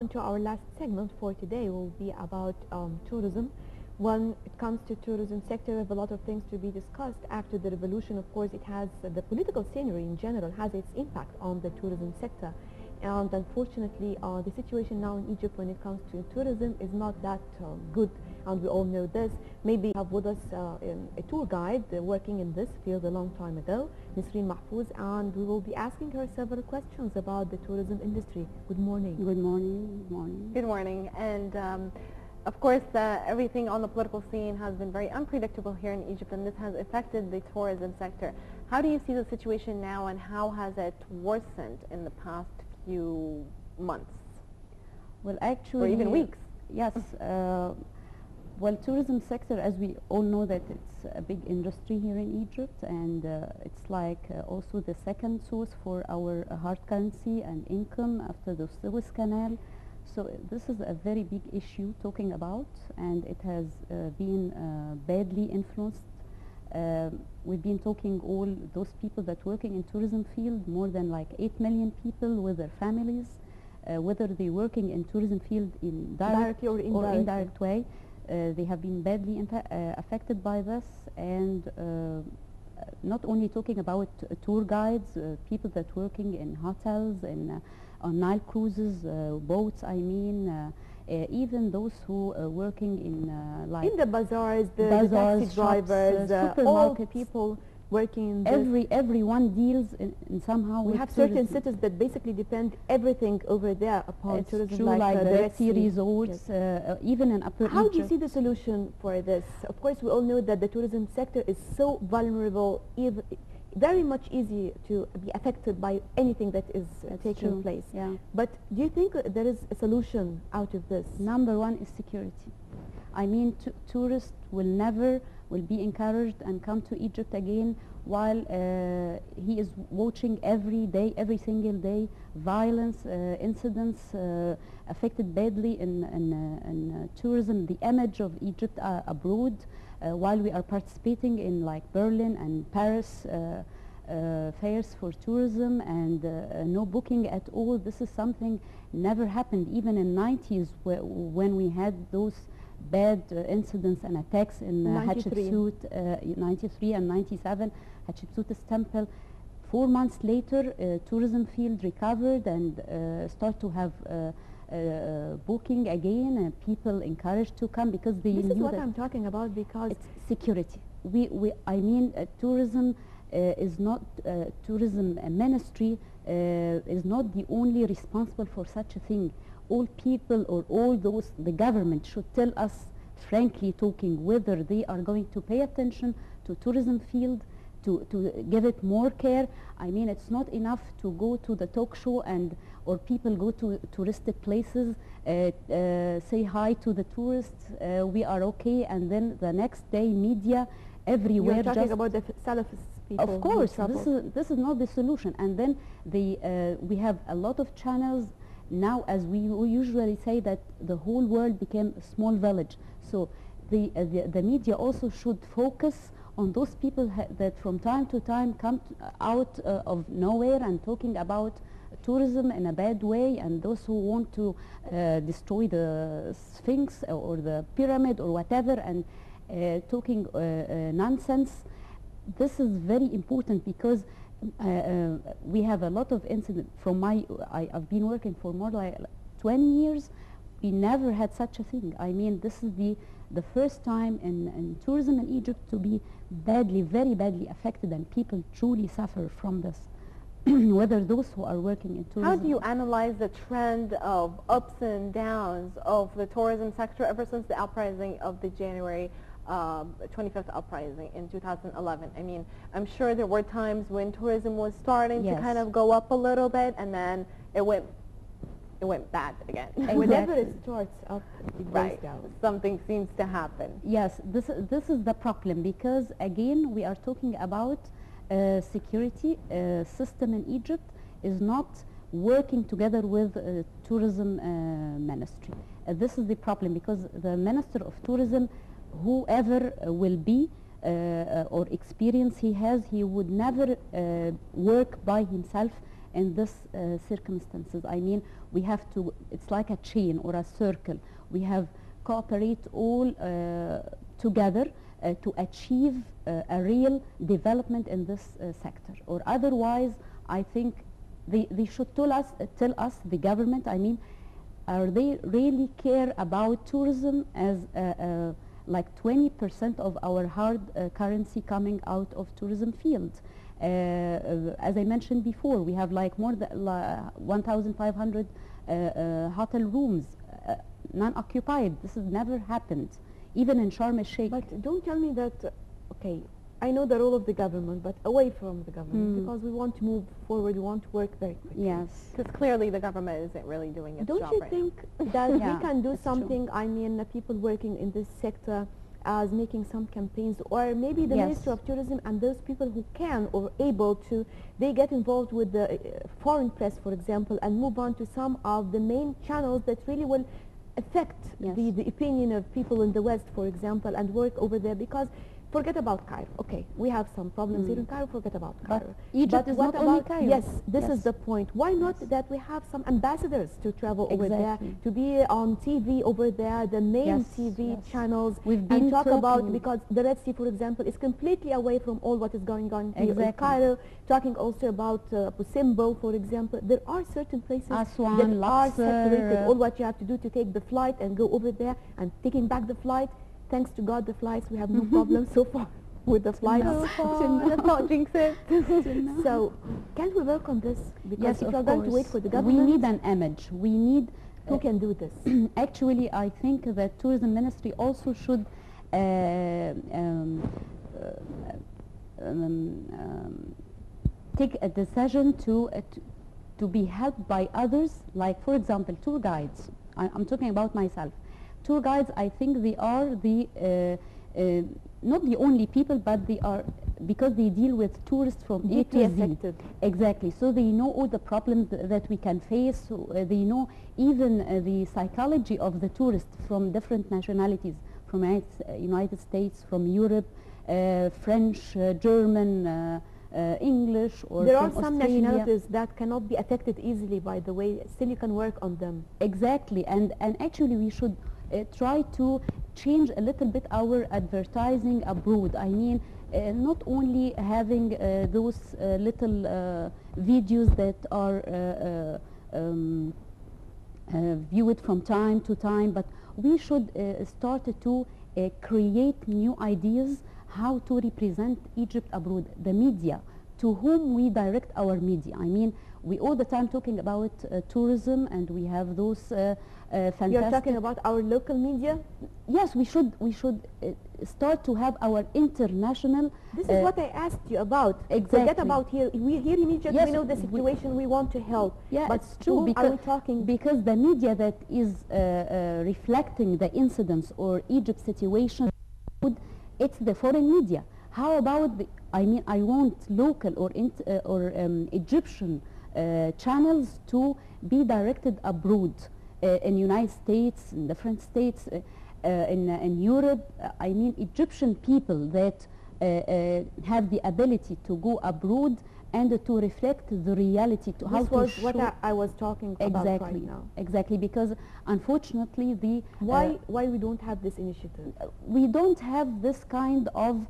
To our last segment for today will be about tourism. When it comes to tourism sector, we have a lot of things to be discussed. After the revolution, of course, it has the political scenery in general has its impact on the tourism sector. And unfortunately, the situation now in Egypt when it comes to tourism is not that good, and we all know this. Maybe we have with us a tour guide working in this field a long time ago, Nesrein, and we will be asking her several questions about the tourism industry. Good morning. Good morning. Good morning. Good morning. And of course, everything on the political scene has been very unpredictable here in Egypt, and this has affected the tourism sector. How do you see the situation now, and how has it worsened in the past few months? Well, actually, or even weeks. Yes. Well, tourism sector, as we all know, that it's a big industry here in Egypt, and it's like also the second source for our hard currency and income after the Suez Canal. So this is a very big issue talking about, and it has been badly influenced. We've been talking all those people that working in tourism field, more than like 8 million people with their families, whether they're working in tourism field in Directly or indirect way. They have been badly affected by this, and not only talking about tour guides, people that working in hotels and on Nile cruises, boats, I mean, even those who are working in like in the bazaars, the taxi drivers, all people working in this. Everyone deals in somehow. We have certain cities that basically depend everything over there upon it's tourism, true, like the Red Sea resorts, yes. Even in Upper How Egypt. do you see the solution for this? Of course, we all know that the tourism sector is so vulnerable, very much easy to be affected by anything that is taking place. Yeah. But do you think there is a solution out of this? Number one is security. I mean, tourists will be encouraged and come to Egypt again while he is watching every day, every single day, violence incidents affected badly in tourism, the image of Egypt abroad, while we are participating in like Berlin and Paris fairs for tourism, and no booking at all. This is something never happened even in 90s when we had those bad incidents and attacks in Hatshepsut, 93 and 97, Hatshepsut's temple. 4 months later, tourism field recovered and start to have booking again, and people encouraged to come because they this knew is what that I'm talking about, because it's security. I mean, tourism is not tourism ministry is not the only responsible for such a thing. All people or all those, the government should tell us frankly talking whether they are going to pay attention to tourism field, to give it more care. I mean, it's not enough to go to the talk show or people go to touristic places, say hi to the tourists, we are okay, and then the next day media everywhere. You're talking about the Salafist people. Of course, this is not the solution. And then we have a lot of channels now, as we usually say, that the whole world became a small village. So the media also should focus on those people that from time to time come out of nowhere and talking about tourism in a bad way, and those who want to destroy the Sphinx or the pyramid or whatever, and talking nonsense. This is very important because we have a lot of incidents. I've been working for more like 20 years. We never had such a thing. I mean, this is the first time in tourism in Egypt to be very badly affected, and people truly suffer from this. Whether those who are working in tourism. How do you analyze the trend of ups and downs of the tourism sector ever since the uprising of the January 25th uprising in 2011? I mean, I'm sure there were times when tourism was starting to kind of go up a little bit, and then it went bad again. Exactly. Whenever it starts up, it goes down. Something seems to happen. Yes, this is the problem, because again we are talking about security system in Egypt is not working together with tourism ministry. This is the problem, because the Minister of Tourism, whoever will be or experience he has, he would never work by himself in this circumstances. I mean, we have to, it's like a chain or a circle. We have cooperate all together to achieve a real development in this sector. Or otherwise, I think they should tell us, the government, I mean, are they really care about tourism as like 20% of our hard currency coming out of tourism field? As I mentioned before, we have like more than 1,500 hotel rooms non-occupied. This has never happened, even in Sharm el-Sheikh. But don't tell me that, okay, I know the role of the government, but away from the government, because we want to move forward, we want to work very quickly. Yes. Because clearly the government isn't really doing its Don't job you right think that Yeah, we can do that's something, I mean, people working in this sector as making some campaigns, or maybe the Yes. Ministry of Tourism and those people who can or able to, they get involved with the foreign press, for example, and move on to some of the main channels that really will affect Yes. the opinion of people in the West, for example, and work over there? Because forget about Cairo. Okay, we have some problems here in Cairo. Forget about But Cairo. Egypt But is what not only about Cairo. Yes, this is Yes. the point. Why not that we have some ambassadors to travel over there, Exactly. to be on TV over there, the main Yes, TV yes. channels, We've and been talk about, talking- because the Red Sea, for example, is completely away from all what is going on here in Exactly. Cairo. Talking also about Busimbo, for example. There are certain places Aswan, that are Luxor, separated. All what you have to do to take the flight and go over there, and taking back the flight. Thanks to God, the flights, we have no problem so far with the flights. So far, let's not jinx it. So, can't we work on this? Because Yes, if of you're going to wait course. for the government, We need an image. We need who can do this? actually, I think that tourism ministry also should take a decision to be helped by others, like for example tour guides. I'm talking about myself. Tour guides, I think they are the not the only people, but they are, because they deal with tourists from A Deeply to Z. affected. Exactly. So they know all the problems that we can face. So, they know even the psychology of the tourists from different nationalities, from United States, from Europe, French, German, English, or There from are some Australia. nationalities that cannot be affected easily, by the way. Still, you can work on them. Exactly, and actually we should try to change a little bit our advertising abroad. I mean, not only having those little videos that are viewed from time to time, but we should start to create new ideas how to represent Egypt abroad. The media, to whom we direct our media. I mean, we all the time talking about tourism, and we have those fantastic. You're talking about our local media? Yes, we should start to have our international. This is what I asked you about. Exactly. Forget about here. We here in Egypt, Yes, we know the we- situation. We want to help. Yeah, but it's to true, whom because are we talking? because the media that is reflecting the incidents or Egypt situation, it's the foreign media. How about the? I mean, I want local or Egyptian channels to be directed abroad, in United States, in different states, in Europe. I mean, Egyptian people that have the ability to go abroad and to reflect the reality. To how This to was show what I was talking about right now. Exactly, because unfortunately the Why we don't have this initiative? we don't have this kind of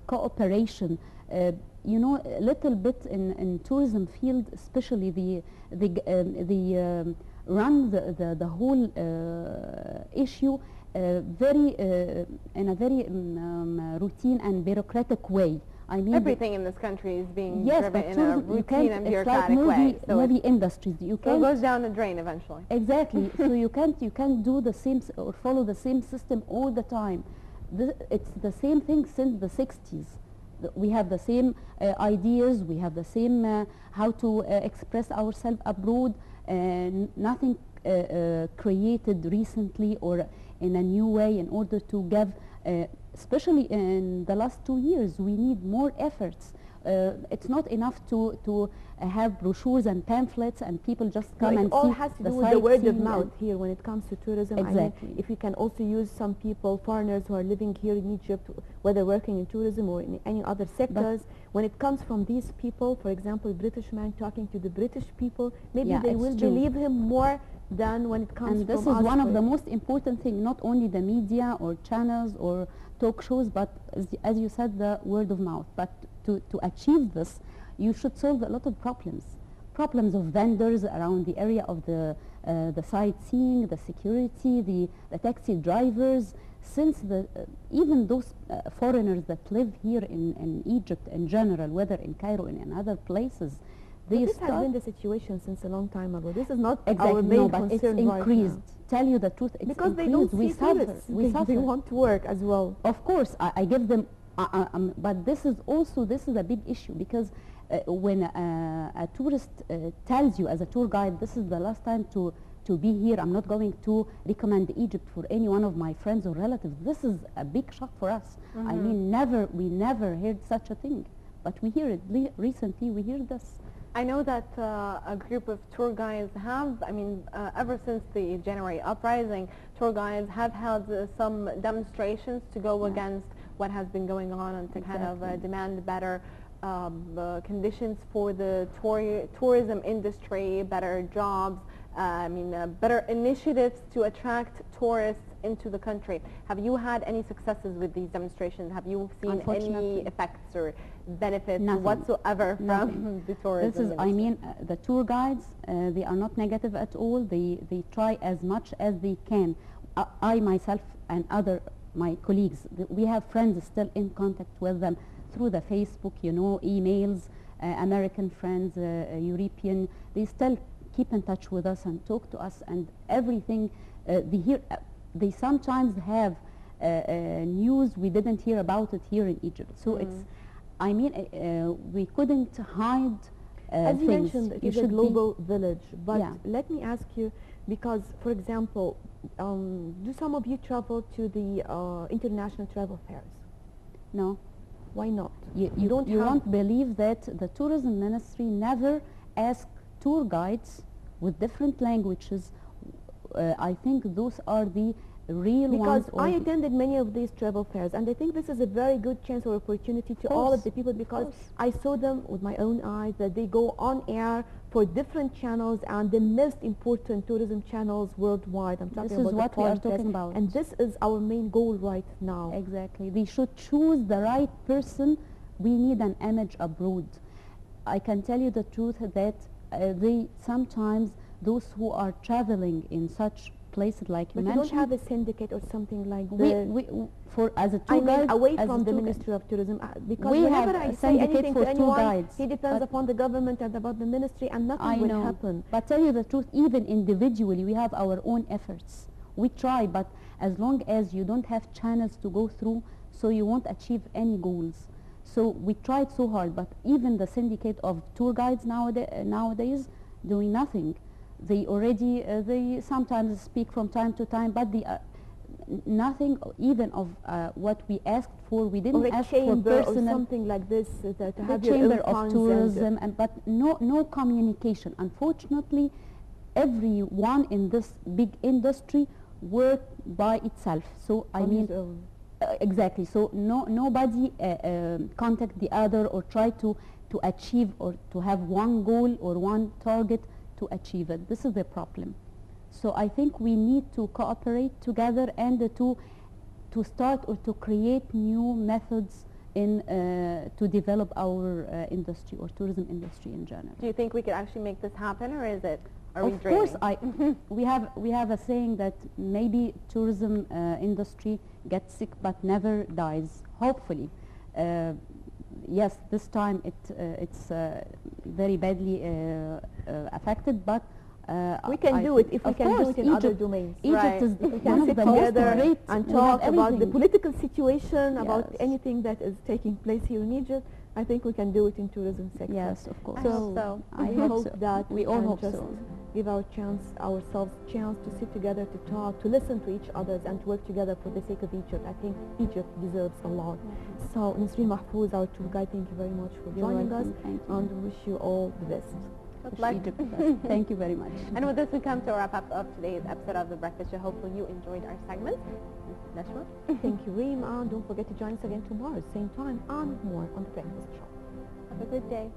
cooperation. You know, a little bit in tourism field, especially the run the whole issue very in a very routine and bureaucratic way. I mean, Everything in this country is being yes, driven but in a tourism, you routine can't, and it's like bureaucratic movie, way. So movie industries. You so it can't goes down the drain eventually. exactly. So you can't do the same or follow the same system all the time. It's the same thing since the 60s. We have the same ideas. We have the same how to express ourselves abroad. Nothing created recently or in a new way in order to give. Especially in the last 2 years, we need more efforts It's not enough to have brochures and pamphlets and people just come and it all see has to the do with the word of sightseeing mouth here when it comes to tourism. Exactly. I mean, if you can also use some people, foreigners who are living here in Egypt, whether working in tourism or in any other sectors, when it comes from these people, for example, British man talking to the British people, maybe Yeah, they it's will true. believe him more than when it comes And this from is us. one of the most important things, not only the media or channels or talk shows, but as you said, the word of mouth. But to achieve this, you should solve a lot of problems of vendors around the area of the sightseeing, the security, the taxi drivers. Since even those foreigners that live here in Egypt in general, whether in Cairo and in other places, But this has been the situation since a long time ago. This is not exactly, our main no, but concern it's right increased. now. Tell you the truth, it's Because they increased. don't We see suffer. tourists. We suffer. They want to work as well. Of course, I give them, but this is a big issue because when a tourist tells you as a tour guide, this is the last time to be here, I'm not going to recommend Egypt for any one of my friends or relatives. This is a big shock for us. I mean, we never heard such a thing, but we hear it recently. We hear this. I know that a group of tour guides have, ever since the January uprising, tour guides have held some demonstrations to go against what has been going on and to kind of demand better conditions for the tourism industry, better jobs, better initiatives to attract tourists into the country. Have you had any successes with these demonstrations? Have you seen any effects or benefits whatsoever from the tourism This is, industry? the tour guides, they are not negative at all. They try as much as they can. I myself and my colleagues, we have friends still in contact with them through the Facebook, emails, American friends, European. They still keep in touch with us and talk to us and everything. They sometimes have news we didn't hear about it here in Egypt. So it's, we couldn't hide As you things. mentioned, it is a global village. But let me ask you, because, for example, do some of you travel to the international travel fairs? No. Why not? You won't believe that the tourism ministry never asked tour guides with different languages. I think those are the real ones. Because I attended many of these travel fairs, and I think this is a very good chance or opportunity to all of the people, because I saw them with my own eyes that they go on air for different channels and the most important tourism channels worldwide. I'm talking about this is what we are talking about. And this is our main goal right now. Exactly. They should choose the right person. We need an image abroad. I can tell you the truth that they sometimes, those who are traveling in such places like you mentioned. But you don't have a syndicate or something like that? As a tour guide, away from the Ministry of Tourism, because we whenever have I a say anything for to anyone, guides, he depends upon the government and about the ministry, and nothing will happen. But tell you the truth, even individually, we have our own efforts. We try, but as long as you don't have channels to go through, so you won't achieve any goals. So we tried so hard, but even the syndicate of tour guides nowadays doing nothing. They already, they sometimes speak from time to time, but nothing even of what we asked for. We didn't ask for personal, or something like this, to have the your chamber own of tourism, but no communication. Unfortunately, everyone in this big industry worked by itself. So exactly. So nobody contact the other or try to achieve or to have one goal or one target to achieve it. This is the problem. So I think we need to cooperate together and to start or to create new methods in to develop our industry or tourism industry in general. Do you think we could actually make this happen, or is it? Of course, we have a saying that maybe tourism industry gets sick but never dies. Hopefully, yes, this time it's very badly affected, but we can do it if we can do it in other domains. Egypt is we can sit together and talk about the political situation, about anything that is taking place here in Egypt. I think we can do it in tourism sector. Yes, of course. So I hope that we all hope so. give ourselves chance to sit together, to talk, to listen to each other, and to work together for the sake of Egypt. I think Egypt deserves a lot. So Nesrein Mahfouz, our tour guide, thank you very much for joining us, and we wish you all the best. Good luck. Thank you very much. And with this, we come to a wrap up of today's episode of The Breakfast Show. Hopefully you enjoyed our segment. Nashwa? Thank you, Reem, and don't forget to join us again tomorrow, same time, and more on The Breakfast Show. Have a good day.